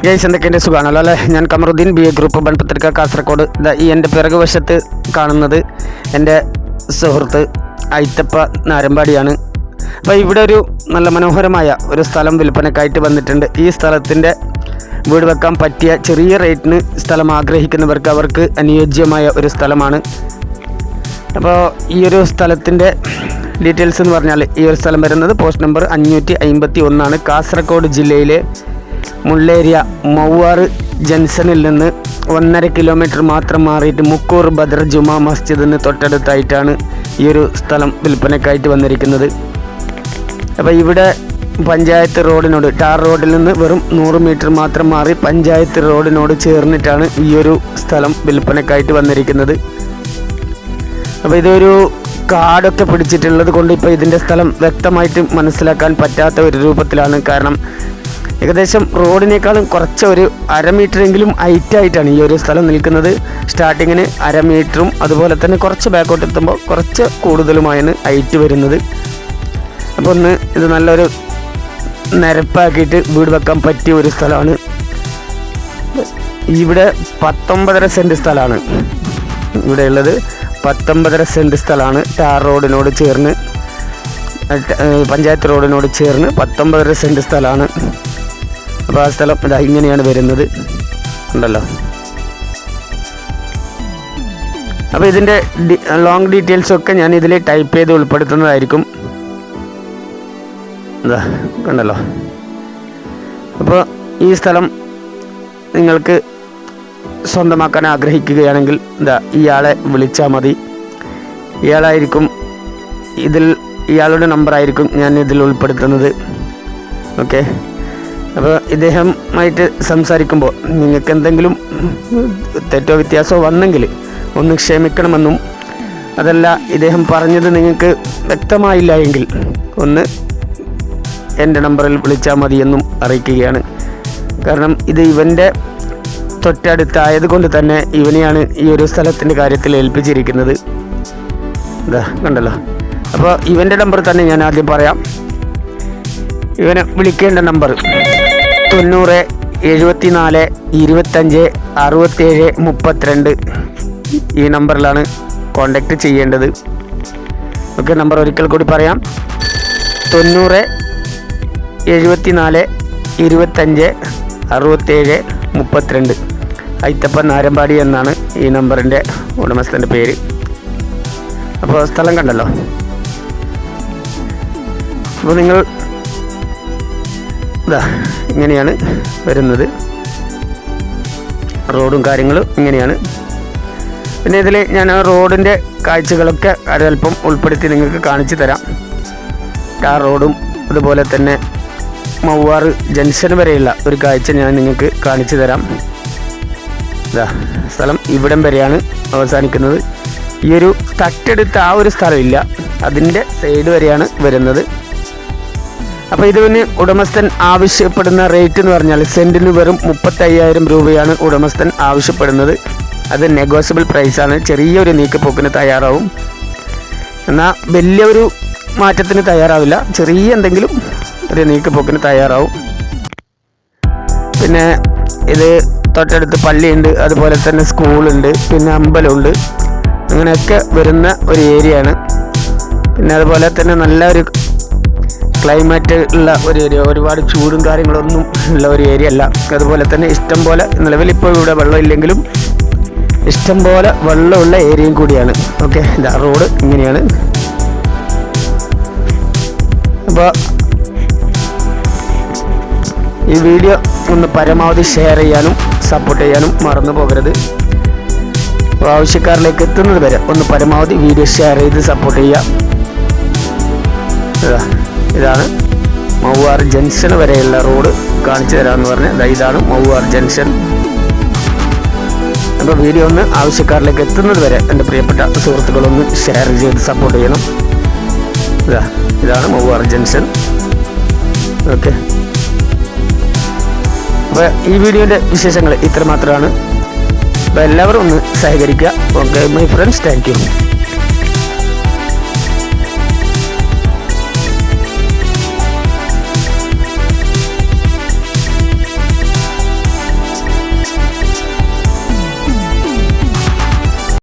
Guys എന്തൊക്കെയുണ്ട് സുഖമാണല്ലോ അല്ലേ? ഞാൻ കമറുദ്ദീൻ BA ഗ്രൂപ്പ് ബൺപത്രിക കാസർഗോഡ്. ഈ എൻ്റെ പിറകുവശത്ത് കാണുന്നത് എൻ്റെ സുഹൃത്ത് ഐത്തപ്പ നാരമ്പാടിയാണ്. അപ്പോൾ ഇവിടെ ഒരു നല്ല മനോഹരമായ ഒരു സ്ഥലം വിൽപ്പനക്കായിട്ട് വന്നിട്ടുണ്ട്. ഈ സ്ഥലത്തിൻ്റെ വീട് വെക്കാൻ പറ്റിയ ചെറിയ റേറ്റിന് സ്ഥലം ആഗ്രഹിക്കുന്നവർക്ക് അവർക്ക് അനുയോജ്യമായ ഒരു സ്ഥലമാണ്. അപ്പോൾ ഈ ഒരു സ്ഥലത്തിൻ്റെ ഡീറ്റെയിൽസ് എന്ന് പറഞ്ഞാൽ ഈ ഒരു സ്ഥലം വരുന്നത് പോസ്റ്റ് നമ്പർ 551 കാസർഗോഡ് ജില്ലയിലെ മുള്ളേരിയ മൗവാറ് ജംഗ്ഷനിൽ നിന്ന് 1.5 കിലോമീറ്റർ മാത്രം മാറിയിട്ട് മുക്കൂർ ബദർ ജുമാ മസ്ജിദിന് തൊട്ടടുത്തായിട്ടാണ് ഈ ഒരു സ്ഥലം വിൽപ്പനയ്ക്കായിട്ട് വന്നിരിക്കുന്നത്. അപ്പോൾ ഇവിടെ പഞ്ചായത്ത് റോഡിനോട് ടാർ റോഡിൽ നിന്ന് വെറും 100 മീറ്റർ മാത്രം മാറി പഞ്ചായത്ത് റോഡിനോട് ചേർന്നിട്ടാണ് ഈ ഒരു സ്ഥലം വിൽപ്പനയ്ക്കായിട്ട് വന്നിരിക്കുന്നത്. അപ്പോൾ ഇതൊരു കാടൊക്കെ പിടിച്ചിട്ടുള്ളത് കൊണ്ട് ഇപ്പോൾ ഇതിൻ്റെ സ്ഥലം വ്യക്തമായിട്ട് മനസ്സിലാക്കാൻ പറ്റാത്ത ഒരു രൂപത്തിലാണ്. കാരണം ഏകദേശം റോഡിനേക്കാളും കുറച്ച് ഒരു 1/2 മീറ്ററെങ്കിലും ഹൈറ്റായിട്ടാണ് ഈ ഒരു സ്ഥലം നിൽക്കുന്നത്. സ്റ്റാർട്ടിങ്ങിന് 1/2 മീറ്ററും അതുപോലെ തന്നെ കുറച്ച് ബാക്കോട്ട് എത്തുമ്പോൾ കുറച്ച് കൂടുതലുമായാണ് ഹൈറ്റ് വരുന്നത്. അപ്പോൾ ഇത് നല്ലൊരു നിരപ്പാക്കിയിട്ട് വീട് വെക്കാൻ പറ്റിയ ഒരു സ്ഥലമാണ്. ഇവിടെ 19.5 സെൻറ്റ് സ്ഥലമാണ് ഇവിടെയുള്ളത്. 19.5 സെൻറ്റ് സ്ഥലമാണ് ടാർ റോഡിനോട് ചേർന്ന് പഞ്ചായത്ത് റോഡിനോട് ചേർന്ന് 19.5 സെൻറ്റ് സ്ഥലമാണ്. അപ്പോൾ ആ സ്ഥലം ഇതാ ഇങ്ങനെയാണ് വരുന്നത്, ഉണ്ടല്ലോ. അപ്പോൾ ഇതിൻ്റെ ലോങ് ഡീറ്റെയിൽസൊക്കെ ഞാൻ ഇതിൽ ടൈപ്പ് ചെയ്ത് ഉൾപ്പെടുത്തുന്നതായിരിക്കും. ഇതാ കണ്ടല്ലോ. അപ്പോൾ ഈ സ്ഥലം നിങ്ങൾക്ക് സ്വന്തമാക്കാൻ ആഗ്രഹിക്കുകയാണെങ്കിൽ ഇതാ ഇയാളെ വിളിച്ചാൽ മതി. ഇയാളുടെ നമ്പറായിരിക്കും ഞാൻ ഇതിൽ ഉൾപ്പെടുത്തുന്നത്. ഓക്കെ. അപ്പോൾ ഇദ്ദേഹമായിട്ട് സംസാരിക്കുമ്പോൾ നിങ്ങൾക്ക് എന്തെങ്കിലും തെറ്റോ വ്യത്യാസമോ വന്നെങ്കിൽ ഒന്ന് ക്ഷമിക്കണമെന്നും, അതല്ല ഇദ്ദേഹം പറഞ്ഞത് നിങ്ങൾക്ക് വ്യക്തമായില്ല എങ്കിൽ ഒന്ന് എൻ്റെ നമ്പറിൽ വിളിച്ചാൽ മതിയെന്നും അറിയിക്കുകയാണ്. കാരണം ഇത് ഇവൻ്റെ തൊട്ടടുത്തായത് കൊണ്ട് തന്നെ ഇവനെയാണ് ഈ ഒരു സ്ഥലത്തിൻ്റെ കാര്യത്തിൽ ഏൽപ്പിച്ചിരിക്കുന്നത്. ഇതാ കണ്ടല്ലോ. അപ്പോൾ ഇവൻ്റെ നമ്പർ തന്നെ ഞാൻ ആദ്യം പറയാം. ഇവനെ വിളിക്കേണ്ട നമ്പർ 90 74 25 67 32 ഈ നമ്പറിലാണ് കോണ്ടാക്ട് ചെയ്യേണ്ടത്. ഓക്കെ, നമ്പർ ഒരിക്കൽ കൂടി പറയാം. 90 74 25 67 32. ഐത്തപ്പ നാരമ്പാടി എന്നാണ് ഈ നമ്പറിൻ്റെ ഉടമസ്ഥൻ്റെ പേര്. അപ്പോൾ സ്ഥലം കണ്ടല്ലോ. അപ്പോൾ നിങ്ങൾ ഇതാ ഇങ്ങനെയാണ് വരുന്നത്. റോഡും കാര്യങ്ങളും ഇങ്ങനെയാണ്. പിന്നെ ഇതിൽ ഞാൻ റോഡിൻ്റെ കാഴ്ചകളൊക്കെ ഒരൽപ്പം ഉൾപ്പെടുത്തി നിങ്ങൾക്ക് കാണിച്ചു തരാം. ആ റോഡും അതുപോലെ തന്നെ മൗവാറ് ജംഗ്ഷൻ വരെയുള്ള ഒരു കാഴ്ച ഞാൻ നിങ്ങൾക്ക് കാണിച്ചു തരാം. ഇതാ സ്ഥലം ഇവിടം വരെയാണ് അവസാനിക്കുന്നത്. ഈ ഒരു തട്ടെടുത്ത ആ ഒരു സ്ഥലമില്ല, അതിൻ്റെ സൈഡ് വരെയാണ് വരുന്നത്. അപ്പോൾ ഇതിന് ഉടമസ്ഥൻ ആവശ്യപ്പെടുന്ന റേറ്റ് എന്ന് പറഞ്ഞാൽ സെൻറ്റിന് വെറും 35,000 രൂപയാണ് ഉടമസ്ഥൻ ആവശ്യപ്പെടുന്നത്. അത് നെഗോഷ്യബിൾ പ്രൈസാണ്. ചെറിയൊരു നീക്കുപോക്കിന് തയ്യാറാവും, എന്നാൽ വലിയൊരു മാറ്റത്തിന് തയ്യാറാവില്ല. ചെറിയ എന്തെങ്കിലും ഒരു നീക്കുപോക്കിന് തയ്യാറാവും. പിന്നെ ഇത് തൊട്ടടുത്ത് പള്ളിയുണ്ട്, അതുപോലെ തന്നെ സ്കൂളുണ്ട്, പിന്നെ അമ്പലമുണ്ട്. അങ്ങനെയൊക്കെ വരുന്ന ഒരു ഏരിയയാണ്. പിന്നെ അതുപോലെ തന്നെ നല്ലൊരു ക്ലൈമറ്റ് ഉള്ള ഒരു ഏരിയ, ഒരുപാട് ചൂടും കാര്യങ്ങളൊന്നും ഉള്ള ഒരു ഏരിയ അല്ല. അതുപോലെ തന്നെ ഇഷ്ടം പോലെ നിലവിലിപ്പോൾ ഇവിടെ വെള്ളമില്ലെങ്കിലും ഇഷ്ടം പോലെ വെള്ളമുള്ള ഏരിയയും കൂടിയാണ്. ഓക്കെ, ഇതാ റോഡ് ഇങ്ങനെയാണ്. അപ്പോൾ ഈ വീഡിയോ ഒന്ന് പരമാവധി ഷെയർ ചെയ്യാനും സപ്പോർട്ട് ചെയ്യാനും മറന്നു പോകരുത്. അപ്പോൾ ആവശ്യക്കാരിലേക്ക് എത്തുന്നത് വരെ ഒന്ന് പരമാവധി വീഡിയോ ഷെയർ ചെയ്ത് സപ്പോർട്ട് ചെയ്യുക. ഇതാണ് മൗവാർ ജംഗ്ഷൻ വരെയുള്ള റോഡ് കാണിച്ചു തരാമെന്ന് പറഞ്ഞാൽ ഇതാണ് മൗവാർ ജംഗ്ഷൻ. അപ്പോൾ വീഡിയോ ഒന്ന് ആവശ്യക്കാരിലേക്ക് എത്തുന്നത് വരെ എൻ്റെ പ്രിയപ്പെട്ട സുഹൃത്തുക്കളൊന്ന് ഷെയർ ചെയ്ത് സപ്പോർട്ട് ചെയ്യണം. ഇതാണ് മൗവാർ ജംഗ്ഷൻ. ഓക്കെ, അപ്പോൾ ഈ വീഡിയോയുടെ വിശേഷങ്ങൾ ഇത്രമാത്രമാണ്. അപ്പോൾ എല്ലാവരും ഒന്ന് സഹകരിക്കുക. Okay my friends, thank U.